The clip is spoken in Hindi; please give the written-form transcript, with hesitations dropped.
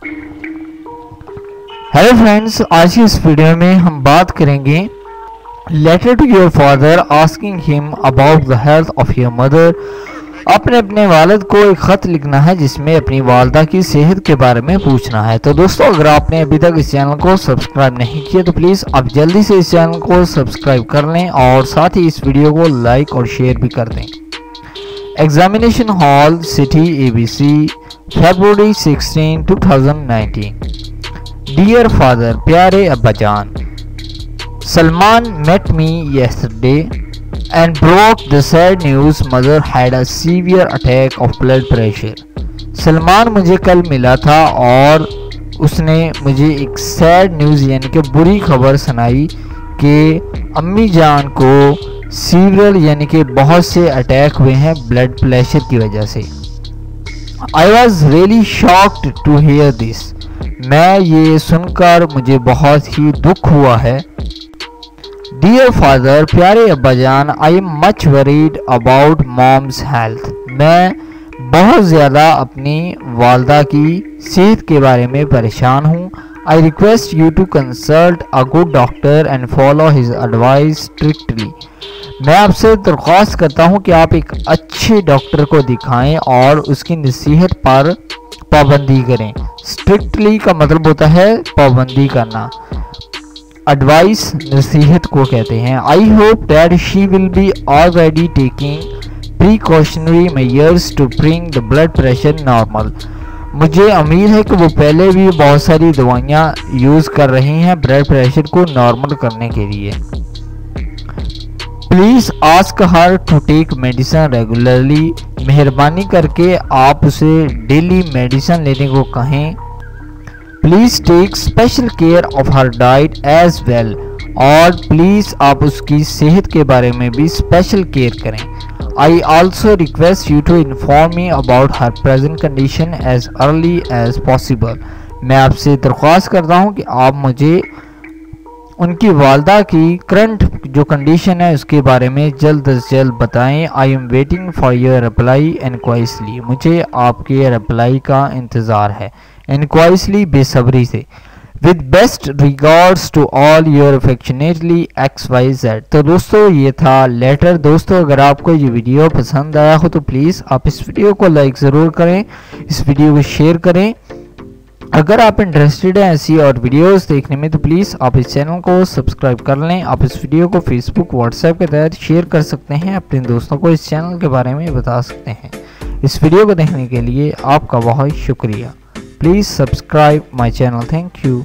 हेलो फ्रेंड्स, आज की इस वीडियो में हम बात करेंगे letter to your father asking him about the health of your mother. आपने अपने वालिद को एक ख़त लिखना है जिसमें अपनी वालदा की सेहत के बारे में पूछना है। तो दोस्तों, अगर आपने अभी तक इस चैनल को सब्सक्राइब नहीं किया तो प्लीज़ आप जल्दी से इस चैनल को सब्सक्राइब कर लें और साथ ही इस वीडियो को लाइक और शेयर भी कर दें। Examination hall, city, ABC, February 16, 2019। Dear father, प्यारे अब्बा जान, Salman met me yesterday and brought the sad news mother had a severe attack of blood pressure. Salman मुझे कल मिला था और उसने मुझे एक सैड न्यूज़ यानी कि बुरी खबर सुनाई कि अम्मी जान को सीवियर यानी कि बहुत से अटैक हुए हैं ब्लड प्रेशर की वजह से। I was really shocked to hear this. मैं ये सुनकर मुझे बहुत ही दुख हुआ है। डियर फादर, प्यारे अब्बा जान, I am much worried about mom's health. मैं बहुत ज़्यादा अपनी वालदा की सेहत के बारे में परेशान हूँ। I request you to consult a good doctor and follow his advice strictly. मैं आपसे दरख्वास्त करता हूँ कि आप एक अच्छे डॉक्टर को दिखाएं और उसकी नसीहत पर पाबंदी करें। स्ट्रिक्टली का मतलब होता है पाबंदी करना। एडवाइस नसीहत को कहते हैं। I hope that she will be already taking precautionary measures to bring the blood pressure normal. मुझे उम्मीद है कि वो पहले भी बहुत सारी दवाइयाँ यूज़ कर रही हैं ब्लड प्रेशर को नॉर्मल करने के लिए। Please ask her to take medicine regularly. मेहरबानी करके आप उसे डेली मेडिसिन लेने को कहें। Please take special care of her diet as well. और प्लीज़ आप उसकी सेहत के बारे में भी स्पेशल केयर करें। I also request you to inform me about her present condition as early as possible. मैं आपसे दरख्वास्त करता हूँ कि आप मुझे उनकी वालदा की करंट जो कंडीशन है उसके बारे में जल्द से जल्द बताएं। I am waiting for your reply anxiously. मुझे आपके रिप्लाई का इंतज़ार है इनक्वाइसली, बेसब्री से। With best regards to all your affectionately XYZ। तो दोस्तों, ये था लेटर। दोस्तों, अगर आपको ये वीडियो पसंद आया हो तो प्लीज़ आप इस वीडियो को लाइक ज़रूर करें, इस वीडियो को शेयर करें। अगर आप इंटरेस्टेड हैं ऐसी और वीडियोस देखने में तो प्लीज़ आप इस चैनल को सब्सक्राइब कर लें। आप इस वीडियो को फेसबुक, व्हाट्सएप के तहत शेयर कर सकते हैं, अपने दोस्तों को इस चैनल के बारे में बता सकते हैं। इस वीडियो को देखने के लिए आपका बहुत शुक्रिया। Please subscribe my channel. Thank you.